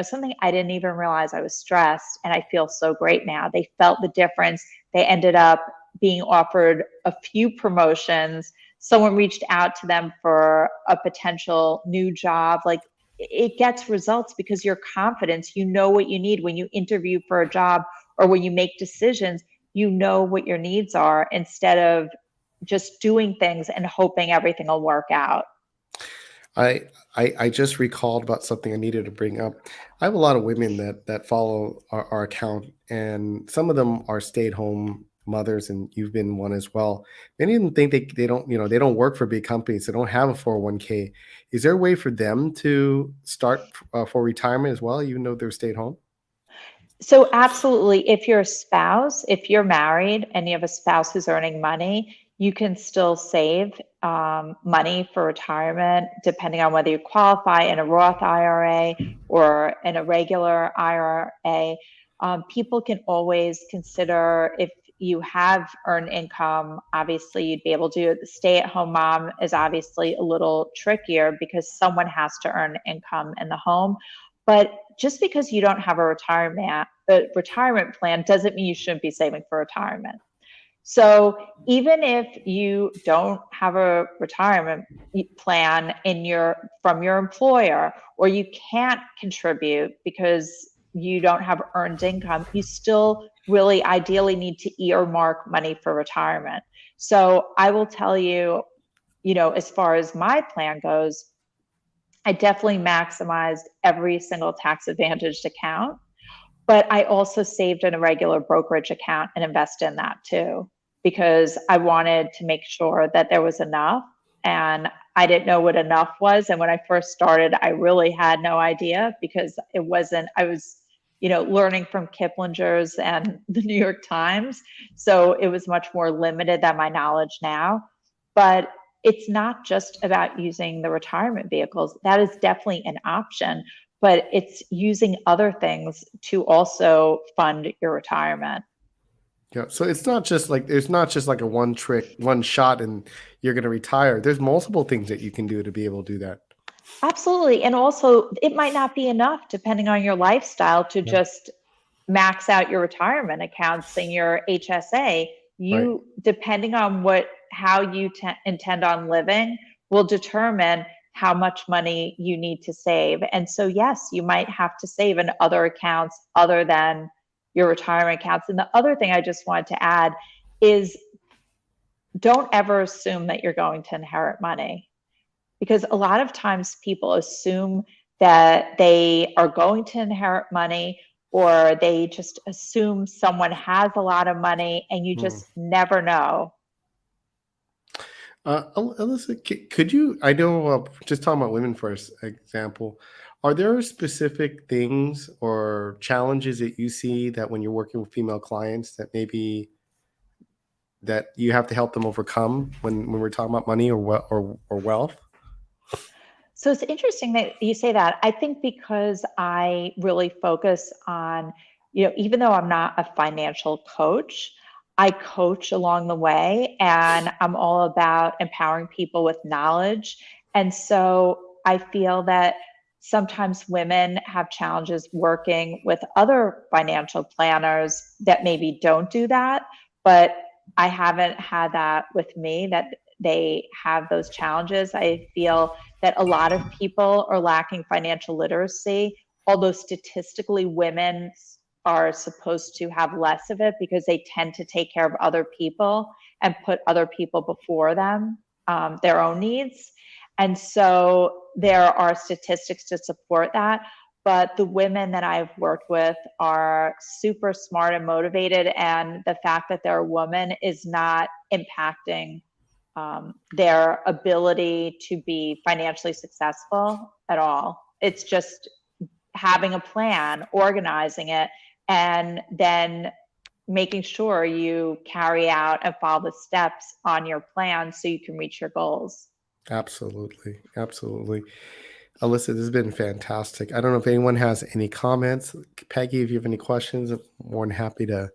something I didn't even realize I was stressed, and I feel so great now. They felt the difference. They ended up being offered a few promotions. Someone reached out to them for a potential new job. Like, it gets results because your confidence, you know what you need when you interview for a job, or when you make decisions, you know what your needs are, instead of just doing things and hoping everything will work out. I just recalled about something I needed to bring up. I have a lot of women that follow our account, and some of them are stay-at-home mothers, and you've been one as well. Many of them think they don't, they don't work for big companies. They don't have a 401k. Is there a way for them to start for retirement as well, even though they're stay-at-home? So absolutely, if you're a spouse, if you're married and you have a spouse who's earning money, you can still save money for retirement, depending on whether you qualify in a Roth IRA or in a regular IRA. People can always consider, if you have earned income, obviously you'd be able to do it. The stay-at-home mom is obviously a little trickier because someone has to earn income in the home. But just because you don't have a retirement plan doesn't mean you shouldn't be saving for retirement. So even if you don't have a retirement plan from your employer, or you can't contribute because you don't have earned income, you still really ideally need to earmark money for retirement. So I will tell you, as far as my plan goes, I definitely maximized every single tax advantaged account, but I also saved in a regular brokerage account and invested in that too, because I wanted to make sure that there was enough. And I didn't know what enough was. And when I first started, I really had no idea, because I was, learning from Kiplinger's and the New York Times. So it was much more limited than my knowledge now. But it's not just about using the retirement vehicles. That is definitely an option, but it's using other things to also fund your retirement. Yeah. So it's not just like there's not just like a one trick, one shot, and you're going to retire. There's multiple things that you can do to be able to do that. Absolutely. And also, it might not be enough, depending on your lifestyle, to Yeah. just max out your retirement accounts and your HSA. Right. Depending on how you intend on living, will determine how much money you need to save. And so, yes, you might have to save in other accounts other than your retirement accounts. And the other thing I just wanted to add is, don't ever assume that you're going to inherit money, because a lot of times people assume that they are going to inherit money, or they just assume someone has a lot of money, and you Hmm. just never know. Alyssa, could you? I know, just talking about women for example, are there specific things or challenges that you see that when you're working with female clients that maybe that you have to help them overcome when we're talking about money or wealth? So it's interesting that you say that. I think because I really focus on, even though I'm not a financial coach, I coach along the way, and I'm all about empowering people with knowledge. And so I feel that sometimes women have challenges working with other financial planners that maybe don't do that, but I haven't had that with me. That they have those challenges. I feel that a lot of people are lacking financial literacy, although statistically women are supposed to have less of it because they tend to take care of other people and put other people before them, their own needs. And so there are statistics to support that. But the women that I've worked with are super smart and motivated. And the fact that they're a woman is not impacting their ability to be financially successful at all. It's just having a plan, organizing it, and then making sure you carry out and follow the steps on your plan so you can reach your goals. Absolutely. Absolutely. Alyssa, this has been fantastic. I don't know if anyone has any comments. Peggy, if you have any questions, I'm more than happy to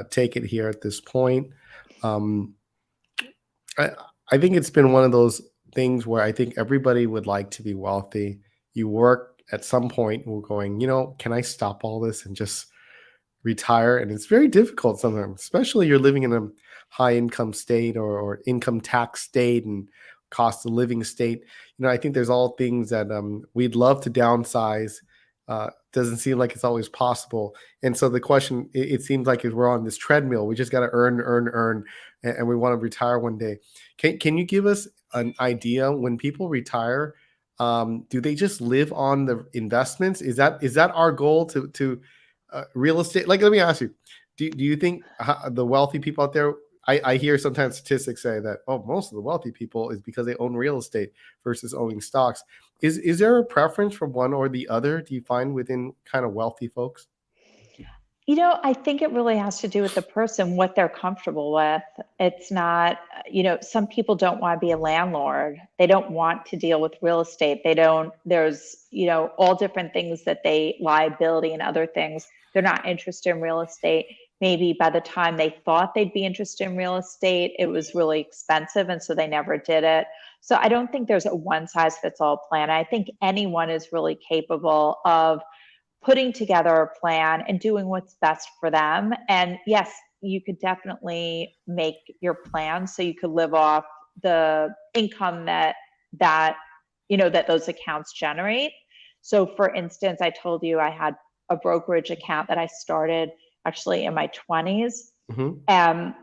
take it here at this point. Um, I, I think it's been one of those things where I think everybody would like to be wealthy. You work at some point, we're going, can I stop all this and just retire? And it's very difficult sometimes, especially you're living in a high income state or income tax state and cost of living state. I think there's all things that we'd love to downsize. Doesn't seem like it's always possible. And so the question, it seems like if we're on this treadmill, we just got to earn, earn, earn, and we want to retire one day. Can you give us an idea when people retire? Do they just live on the investments? Is that our goal to real estate? Like, let me ask you, do you think the wealthy people out there, I hear sometimes statistics say that, oh, most of the wealthy people is because they own real estate versus owning stocks. Is there a preference for one or the other, do you find, within kind of wealthy folks? I think it really has to do with the person, what they're comfortable with. It's not, some people don't want to be a landlord. They don't want to deal with real estate. There's, all different things liability and other things. They're not interested in real estate. Maybe by the time they thought they'd be interested in real estate, it was really expensive. And so they never did it. So I don't think there's a one size fits all plan. I think anyone is really capable of putting together a plan and doing what's best for them. And yes, you could definitely make your plan so you could live off the income that that those accounts generate. So for instance, I told you I had a brokerage account that I started actually in my 20s. Hmm. And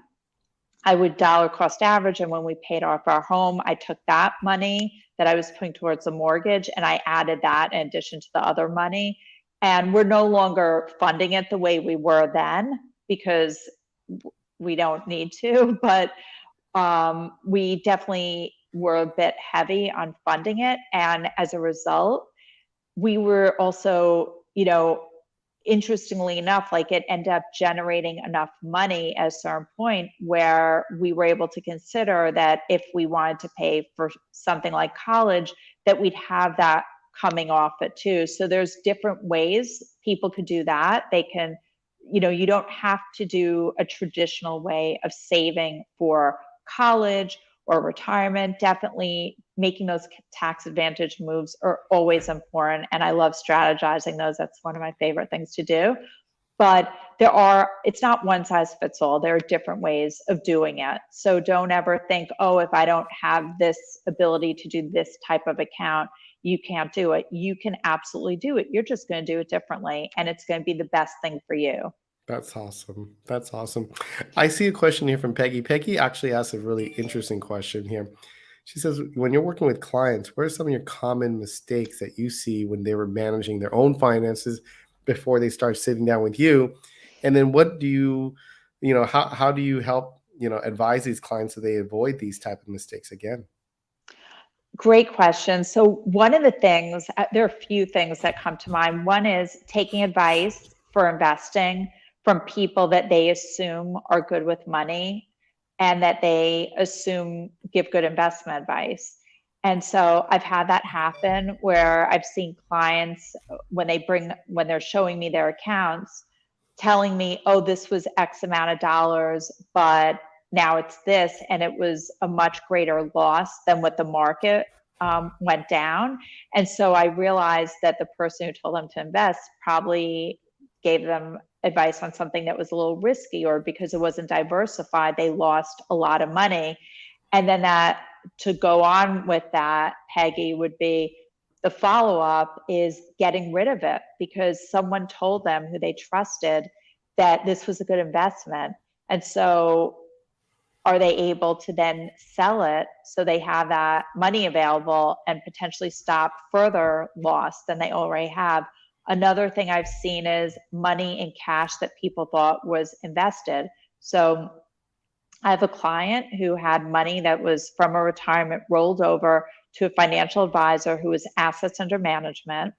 I would dollar cost average. And when we paid off our home, I took that money that I was putting towards a mortgage and I added that in addition to the other money. And we're no longer funding it the way we were then because we don't need to, but we definitely were a bit heavy on funding it. And as a result, we were also, interestingly enough, like it ended up generating enough money at a certain point where we were able to consider that if we wanted to pay for something like college, that we'd have that coming off it too. So there's different ways people could do that. They can, you don't have to do a traditional way of saving for college or retirement. Definitely making those tax advantage moves are always important. And I love strategizing those. That's one of my favorite things to do. But it's not one size fits all. There are different ways of doing it. So don't ever think, oh, if I don't have this ability to do this type of account, you can't do it. You can absolutely do it. You're just going to do it differently. And it's going to be the best thing for you. That's awesome. That's awesome. I see a question here from Peggy. Peggy actually asked a really interesting question here. She says, when you're working with clients, what are some of your common mistakes that you see when they were managing their own finances before they start sitting down with you? And then what do how do you help, advise these clients so they avoid these type of mistakes again? Great question. So one of the things, there are a few things that come to mind. One is taking advice for investing from people that they assume are good with money and that they assume give good investment advice. And so I've had that happen where I've seen clients when they're showing me their accounts, telling me, oh, this was X amount of dollars, but now it's this, and it was a much greater loss than what the market went down. And so I realized that the person who told them to invest probably gave them advice on something that was a little risky, or because it wasn't diversified, they lost a lot of money. And then that, to go on with that, Peggy, would be the follow up is getting rid of it because someone told them who they trusted that this was a good investment. And so are they able to then sell it so they have that money available and potentially stop further loss than they already have? Another thing I've seen is money in cash that people thought was invested. So I have a client who had money that was from a retirement rolled over to a financial advisor who was assets under management,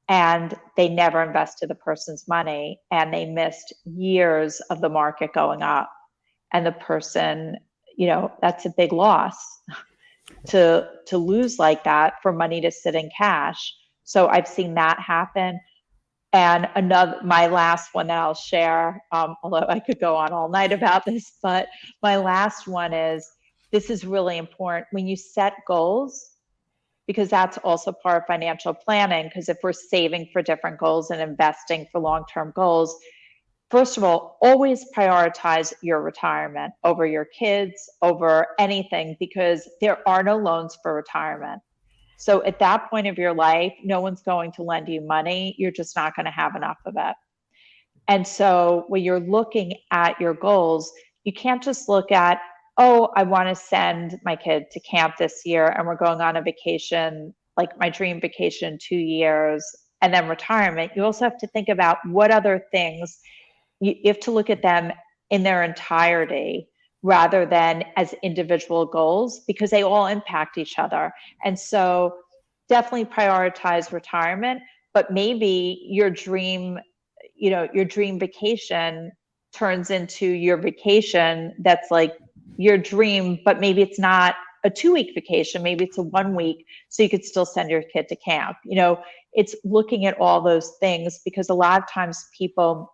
and they never invested the person's money, and they missed years of the market going up. And the person, that's a big loss to lose like that for money to sit in cash. So I've seen that happen. And my last one that I'll share, although I could go on all night about this, but my last one is, this is really important when you set goals, because that's also part of financial planning. Because if we're saving for different goals and investing for long-term goals, first of all, always prioritize your retirement over your kids, over anything, because there are no loans for retirement. So at that point of your life, no one's going to lend you money. You're just not going to have enough of it. And so when you're looking at your goals, you can't just look at, oh, I want to send my kid to camp this year and we're going on a vacation, like my dream vacation, 2 years, and then retirement. You also have to think about what other things, you have to look at them in their entirety rather than as individual goals, because they all impact each other. And so definitely prioritize retirement, but maybe your dream vacation turns into your vacation that's like your dream, but maybe it's not a 2-week vacation, maybe it's a 1 week, so you could still send your kid to camp. It's looking at all those things, because a lot of times people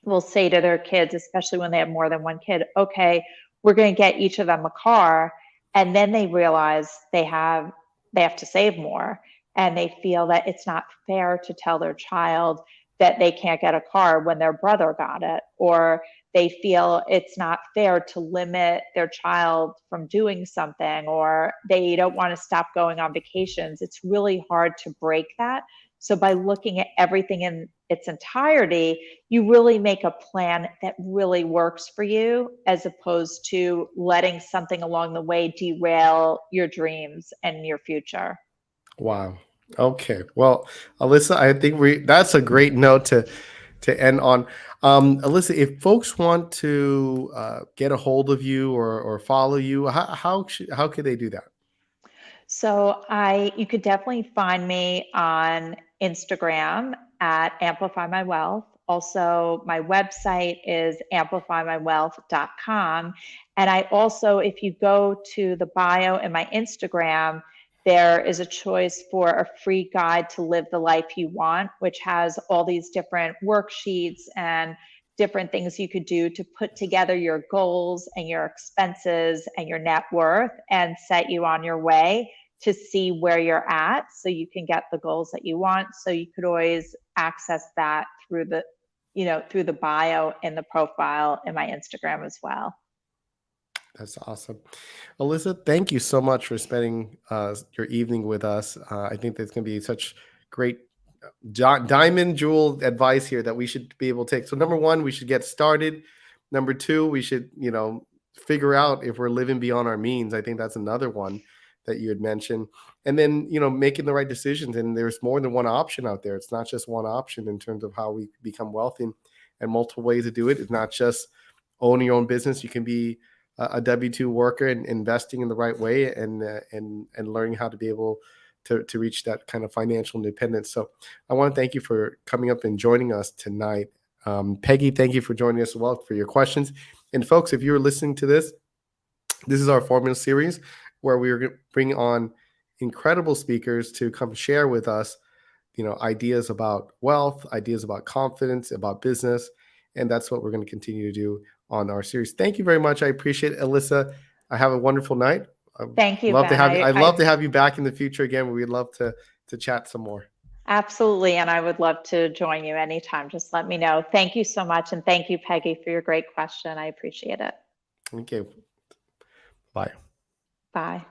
will say to their kids, especially when they have more than one kid, okay, we're going to get each of them a car. And then they realize they have to save more. And they feel that it's not fair to tell their child that they can't get a car when their brother got it, or they feel it's not fair to limit their child from doing something, or they don't want to stop going on vacations. It's really hard to break that. So by looking at everything in its entirety, you really make a plan that really works for you, as opposed to letting something along the way derail your dreams and your future. Wow. Okay. Well, Alissa, I think that's a great note to end on. Alissa, if folks want to get a hold of you or follow you, how could they do that? So you could definitely find me on Instagram at Amplify My Wealth. Also, my website is amplifymywealth.com. And I also, if you go to the bio in my Instagram, there is a choice for a free guide to live the life you want, which has all these different worksheets and different things you could do to put together your goals and your expenses and your net worth and set you on your way to see where you're at, so you can get the goals that you want. So you could always access that through the bio in the profile in my Instagram as well. That's awesome. Alissa, thank you so much for spending your evening with us. I think there's going to be such great diamond jewel advice here that we should be able to take. So number one, we should get started. Number two, we should, figure out if we're living beyond our means. I think that's another one that you had mentioned. And then, making the right decisions. And there's more than one option out there. It's not just one option in terms of how we become wealthy, and multiple ways to do it. It's not just owning your own business. You can be a W-2 worker and investing in the right way, and learning how to be able to reach that kind of financial independence. So I want to thank you for coming up and joining us tonight. Peggy, thank you for joining us as well, for your questions. And folks, if you're listening to this is our formula series where we're going to bring on incredible speakers to come share with us, ideas about wealth, ideas about confidence, about business. And that's what we're going to continue to do on our series. Thank you very much. I appreciate it, Alissa. I have a wonderful night. Thank you, Love to Ben. have you. I'd love to have you back in the future again. We'd love to chat some more. Absolutely. And I would love to join you anytime. Just let me know. Thank you so much. And thank you, Peggy, for your great question. I appreciate it. Okay. Bye. Bye.